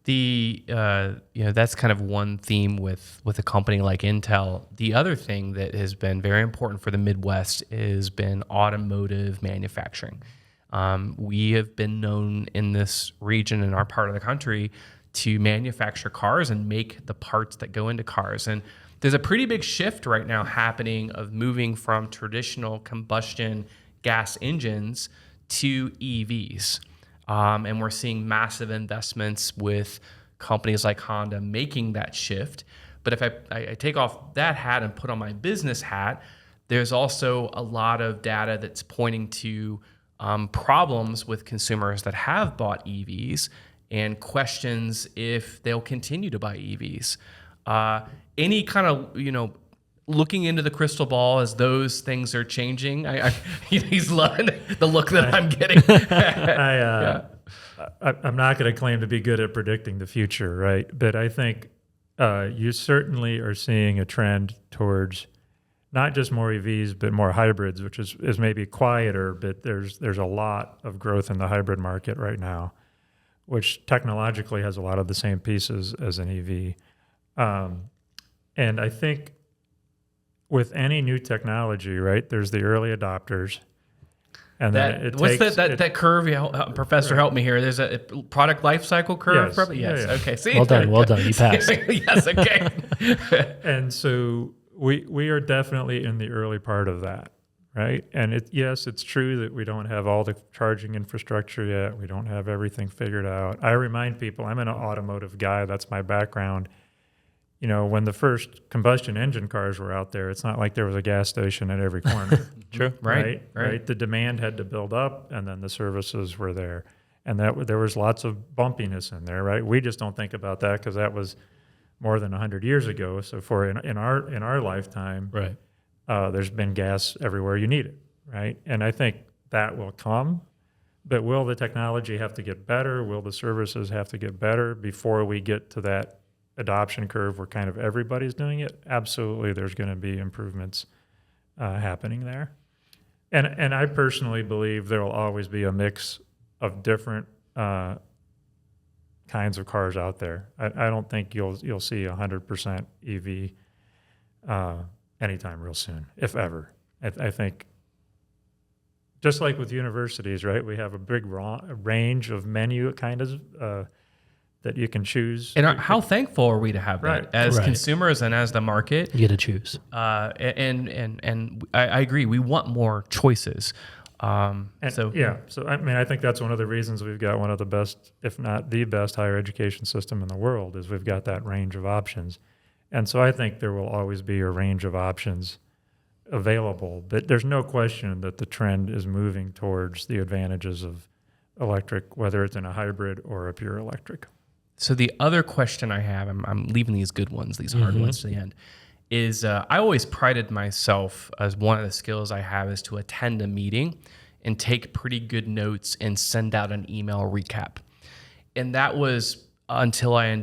That's kind of one theme with a company like Intel. The other thing that has been very important for the Midwest has been automotive manufacturing. We have been known in this region, in our part of the country, to manufacture cars and make the parts that go into cars. And there's a pretty big shift right now happening of moving from traditional combustion gas engines to EVs. And we're seeing massive investments with companies like Honda making that shift. But if I take off that hat and put on my business hat, there's also a lot of data that's pointing to problems with consumers that have bought EVs and questions if they'll continue to buy EVs. Any kind of, looking into the crystal ball as those things are changing. He's loving the look that I'm getting. I'm not going to claim to be good at predicting the future, right? But I think you certainly are seeing a trend towards not just more EVs, but more hybrids, which is maybe quieter, but there's a lot of growth in the hybrid market right now, which technologically has a lot of the same pieces as an EV. And I think with any new technology, right, there's the early adopters. And then that curve? Professor, help me here. There's a product life cycle curve? Yes. Probably? Yes. Yeah. Okay. See? Well done. You passed. Yes. Okay. And so we are definitely in the early part of that, right? And it's true that we don't have all the charging infrastructure yet. We don't have everything figured out. I remind people, I'm an automotive guy. That's my background. When the first combustion engine cars were out there, it's not like there was a gas station at every corner. True. Right. The demand had to build up, and then the services were there. And there was lots of bumpiness in there, right? We just don't think about that because that was more than 100 years ago. So in our lifetime, right, there's been gas everywhere you need it, right? And I think that will come, but will the technology have to get better? Will the services have to get better before we get to that adoption curve where kind of everybody's doing it? Absolutely, there's going to be improvements happening there. And I personally believe there will always be a mix of different kinds of cars out there. I don't think you'll see 100% EV anytime real soon, if ever. I think just like with universities, right? We have a big range of menu kind of that you can choose. And how thankful are we to have that as consumers and as the market? You get to choose. And I agree. We want more choices. So I mean, I think that's one of the reasons we've got one of the best, if not the best, higher education system in the world is we've got that range of options. And so I think there will always be a range of options available, but there's no question that the trend is moving towards the advantages of electric, whether it's in a hybrid or a pure electric. So the other question I have, I'm leaving these good ones, these hard ones to the end, is I always prided myself as one of the skills I have is to attend a meeting and take pretty good notes and send out an email recap. And that was until I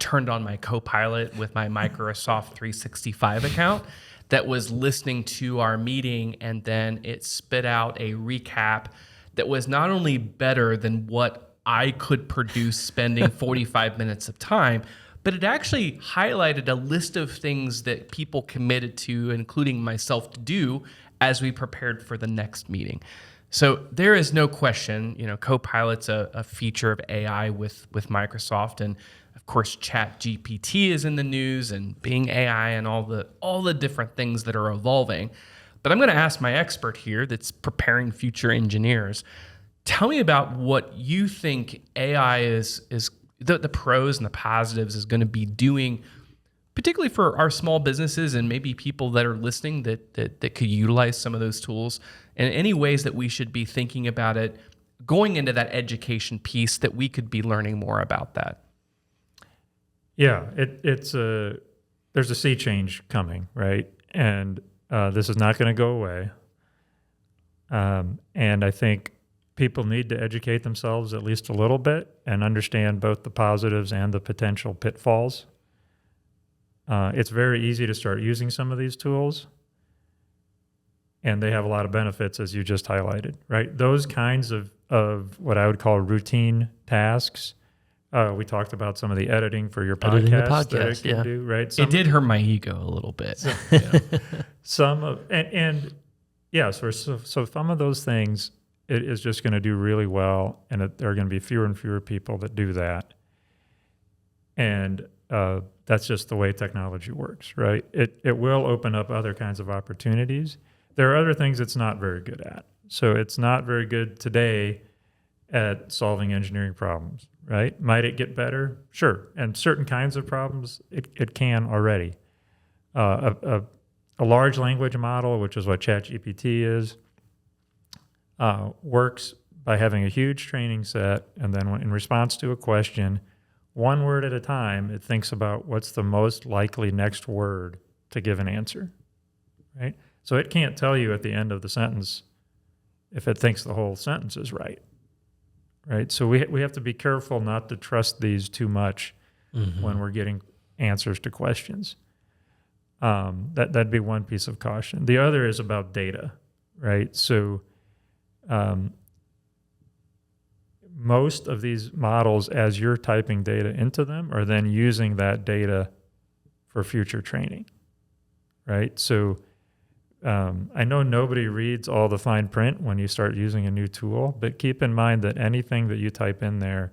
turned on my Copilot with my Microsoft 365 account that was listening to our meeting, and then it spit out a recap that was not only better than what I could produce spending 45 minutes of time, but it actually highlighted a list of things that people committed to, including myself, to do as we prepared for the next meeting. So there is no question, Copilot's a feature of AI with Microsoft, and of course, ChatGPT is in the news, and Bing AI, and all the different things that are evolving. But I'm going to ask my expert here, that's preparing future engineers. Tell me about what you think AI is the pros and the positives is going to be doing, particularly for our small businesses and maybe people that are listening that could utilize some of those tools, and any ways that we should be thinking about it going into that education piece that we could be learning more about that. Yeah, there's a sea change coming, right? And this is not going to go away. And I think people need to educate themselves at least a little bit and understand both the positives and the potential pitfalls. It's very easy to start using some of these tools, and they have a lot of benefits, as you just highlighted, right? Those kinds of what I would call routine tasks We talked about some of the editing for your Editing the podcast that it podcast, can yeah. do, right? It did hurt my ego a little bit. Some of and yeah, so some of those things it is just going to do really well, and there are going to be fewer and fewer people that do that, and that's just the way technology works, right? It will open up other kinds of opportunities. There are other things it's not very good at. So it's not very good today at solving engineering problems, right? Might it get better? Sure. And certain kinds of problems, it can already. A large language model, which is what ChatGPT is, works by having a huge training set, and then in response to a question, one word at a time, it thinks about what's the most likely next word to give an answer, right? So it can't tell you at the end of the sentence if it thinks the whole sentence is right, right? So we have to be careful not to trust these too much when we're getting answers to questions. That'd be one piece of caution. The other is about data, right? So most of these models, as you're typing data into them, are then using that data for future training, right? So I know nobody reads all the fine print when you start using a new tool, but keep in mind that anything that you type in there,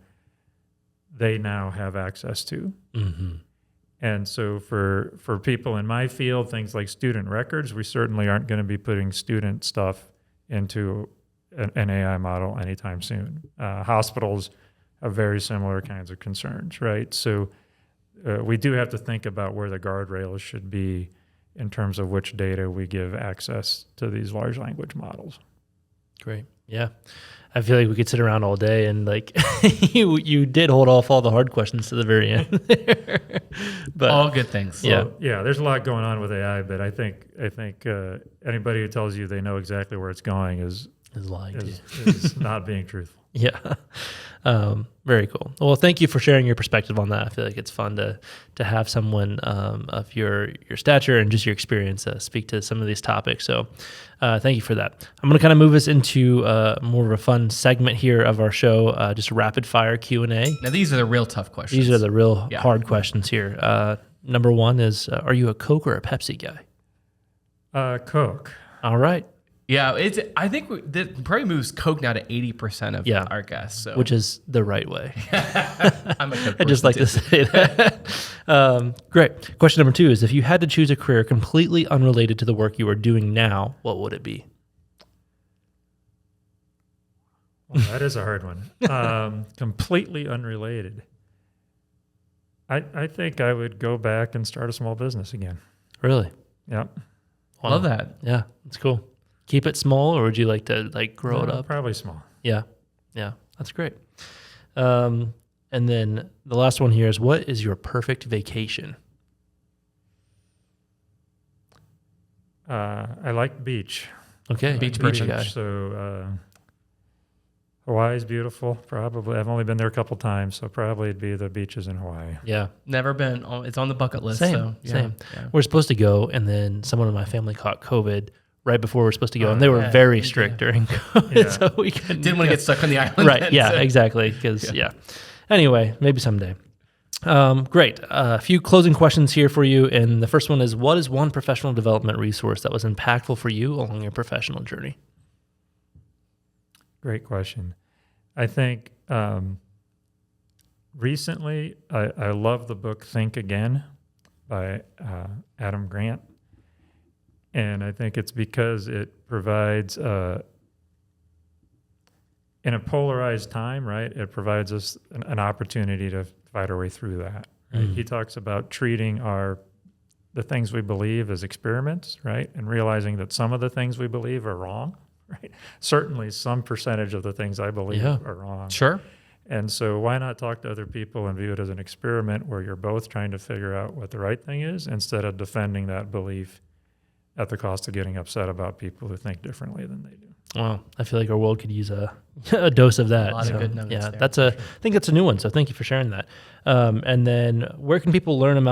they now have access to. And so for people in my field, things like student records, we certainly aren't going to be putting student stuff into an AI model anytime soon. Hospitals have very similar kinds of concerns, right? So we do have to think about where the guardrails should be in terms of which data we give access to these large language models. Great. Yeah. I feel like we could sit around all day and like you did hold off all the hard questions to the very end there. But all good things. Yeah. Yeah, there's a lot going on with AI, but I think anybody who tells you they know exactly where it's going is lying to you. is not being truthful. Yeah. Very cool. Well, thank you for sharing your perspective on that. I feel like it's fun to have someone of your stature and just your experience speak to some of these topics. So thank you for that. I'm going to kind of move us into more of a fun segment here of our show, just rapid fire Q&A. Now, these are the real tough questions. These are the real hard questions here. Number one is, are you a Coke or a Pepsi guy? Coke. All right. Yeah, I think that probably moves Coke now to 80% of our guests. So. Which is the right way. I'm a Coke I just like to say that. Great. Question number 2 is, if you had to choose a career completely unrelated to the work you are doing now, what would it be? Well, that is a hard one. Completely unrelated. I think I would go back and start a small business again. Really? Yep. Wow. Love that. Yeah, that's cool. Keep it small, or would you like to grow it up? Probably small. Yeah, that's great. And then the last one here is, what is your perfect vacation? I like beach. Okay, beach guy. So Hawaii's beautiful. Probably, I've only been there a couple times, so probably it'd be the beaches in Hawaii. Yeah, never been. It's on the bucket list. Same. Yeah. We're supposed to go, and then someone in my family caught COVID right before we were supposed to go, and they were very strict during COVID, so we didn't want to get stuck on the island. Right? Yeah, exactly. Because Anyway, maybe someday. Great. A few closing questions here for you, and the first one is, what is one professional development resource that was impactful for you along your professional journey? Great question. I think recently I love the book Think Again by Adam Grant. And I think it's because it provides, in a polarized time, right, it provides us an opportunity to fight our way through that. Right? He talks about treating the things we believe as experiments, right, and realizing that some of the things we believe are wrong. Right. Certainly some percentage of the things I believe are wrong. Sure. And so why not talk to other people and view it as an experiment where you're both trying to figure out what the right thing is instead of defending that belief at the cost of getting upset about people who think differently than they do. Wow. I feel like our world could use a dose of that. A lot of good nuggets I there. think that's a new one. So thank you for sharing that. And then where can people learn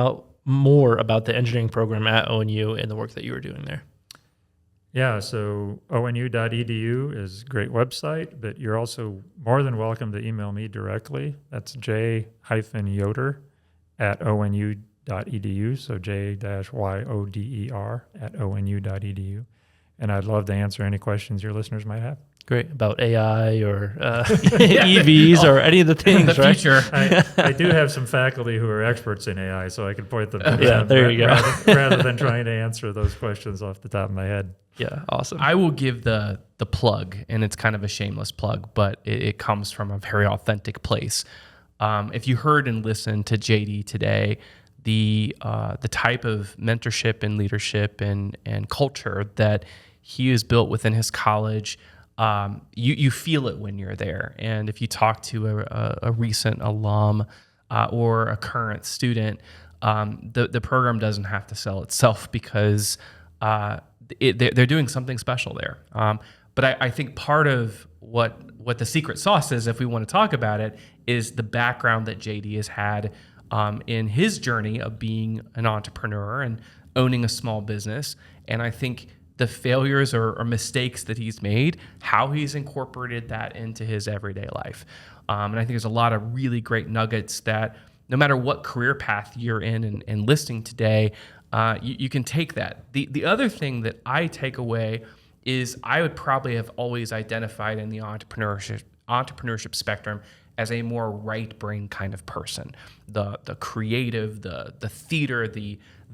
more about the engineering program at ONU and the work that you were doing there? Yeah, so onu.edu is a great website, but you're also more than welcome to email me directly. That's j-yoder at onu.edu, so j-yoder@onu.edu. And I'd love to answer any questions your listeners might have. Great. About AI or EVs or any of the things, the right? future. I do have some faculty who are experts in AI, so I can point them to Yeah, them there you go. rather than trying to answer those questions off the top of my head. Yeah, awesome. I will give the plug, and it's kind of a shameless plug, but it comes from a very authentic place. If you heard and listened to JD today, the type of mentorship and leadership and culture that he has built within his college, you feel it when you're there. And if you talk to a recent alum or a current student, the program doesn't have to sell itself because they're doing something special there. But I think part of what the secret sauce is, if we want to talk about it, is the background that JD has had in his journey of being an entrepreneur and owning a small business. And I think the failures or mistakes that he's made, how he's incorporated that into his everyday life. And I think there's a lot of really great nuggets that no matter what career path you're in and listening today, you can take that. The other thing that I take away is I would probably have always identified in the entrepreneurship spectrum as a more right brain kind of person. The creative, the theater,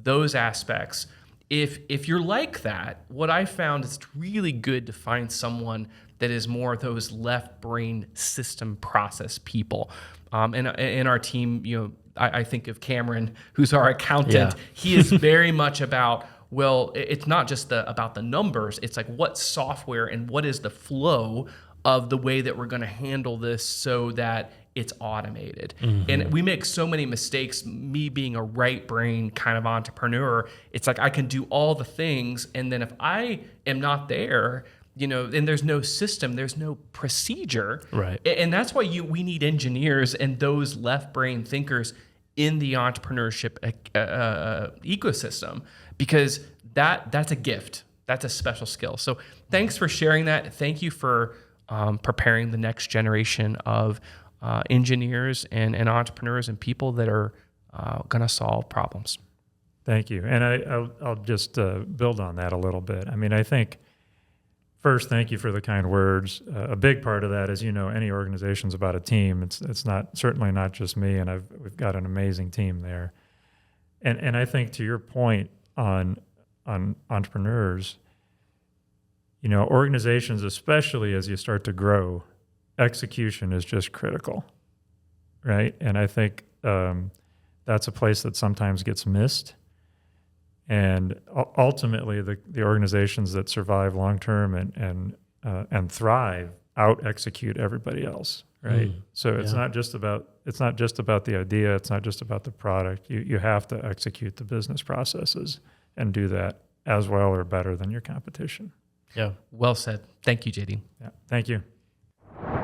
those aspects. If you're like that, what I found is it's really good to find someone that is more those left brain system process people. And in our team, I think of Cameron, who's our accountant. Yeah. He is very much about, well, it's not just about the numbers. It's like what software and what is the flow of the way that we're going to handle this so that it's automated. Mm-hmm. And we make so many mistakes, me being a right brain kind of entrepreneur. It's like I can do all the things. And then if I am not there, and there's no system, there's no procedure. Right. And that's why we need engineers and those left brain thinkers in the entrepreneurship ecosystem, because that's a gift. That's a special skill. So thanks for sharing that. Thank you for preparing the next generation of engineers and entrepreneurs and people that are going to solve problems. Thank you. And I'll just build on that a little bit. I mean, I think first, thank you for the kind words. A big part of that is, any organization's about a team. It's certainly not just me, and we've got an amazing team there. And I think to your point on entrepreneurs, organizations, especially as you start to grow, execution is just critical, right? And I think that's a place that sometimes gets missed. And ultimately, the organizations that survive long term and thrive out execute everybody else, right? So it's not just about the idea. It's not just about the product. You have to execute the business processes and do that as well or better than your competition. Yeah. Well said. Thank you, JD. Yeah. Thank you.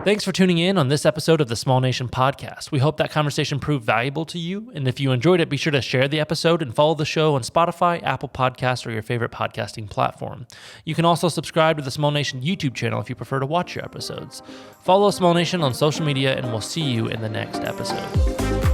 Thanks for tuning in on this episode of the Small Nation Podcast. We hope that conversation proved valuable to you. And if you enjoyed it, be sure to share the episode and follow the show on Spotify, Apple Podcasts, or your favorite podcasting platform. You can also subscribe to the Small Nation YouTube channel if you prefer to watch your episodes. Follow Small Nation on social media, and we'll see you in the next episode.